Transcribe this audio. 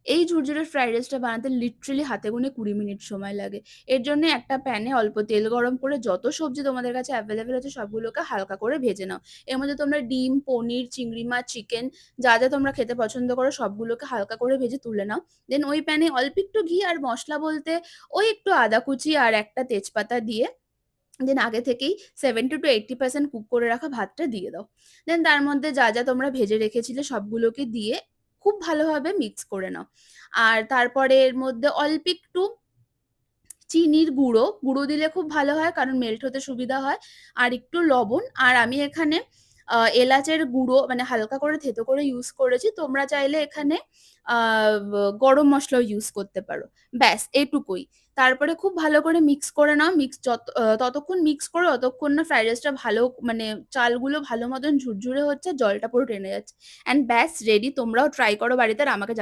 এই ঝুরঝুরে ফ্রাইড রাইসটা বানাতে লিটারেলি হাতে গোনে ২০ মিনিট সময় লাগে। এর জন্যে একটা প্যানে অল্প তেল গরম করে যত সবজি তোমাদের কাছে এভেইলেবল আছে সবগুলোকে হালকা করে ভেজে নাও। এর মধ্যে তোমরা ডিম, পনির, চিংড়ি মাছ, চিকেন যা তোমরা খেতে পছন্দ করো সবগুলোকে হালকা করে ভেজে তুলে নাও। দেন ওই প্যানে অল্প একটু ঘি আর মসলা বলতে ওই একটু আদা কুচি আর একটা তেজপাতা দিয়ে দেন আগে থেকেই 70 to 80% কুক করে রাখা ভাতটা দিয়ে দাও। দেন তার মধ্যে যা তোমরা ভেজে রেখেছিলে সবগুলোকে দিয়ে খুব ভালোভাবে মিক্স করে নাও। আর তারপরে এর মধ্যে অল্প একটু চিনির গুঁড়ো দিলে খুব ভালো হয় কারণ মেল্ট হতে সুবিধা হয়। আর একটু লবণ আর আমি এখানে এলাচের গুঁড়ো মানে হালকা করে থেতো করে ইউজ করেছি। তোমরা চাইলে এখানে আ ব গরম মসলাও ইউজ করতে পারো। ব্যাস এটুকুই। তারপরে খুব ভালো করে মিক্স করে নাও। মিক্স ততক্ষণ মিক্স করো যতক্ষণ না ফ্রাইড রাইসটা ভালো মানে চালগুলো ভালো মতন ঝুরঝুরে হচ্ছে, জলটা পুরো টেনে যাচ্ছে। অ্যান্ড ব্যাস রেডি। তোমরাও ট্রাই করো বাড়িতে আর আমাকে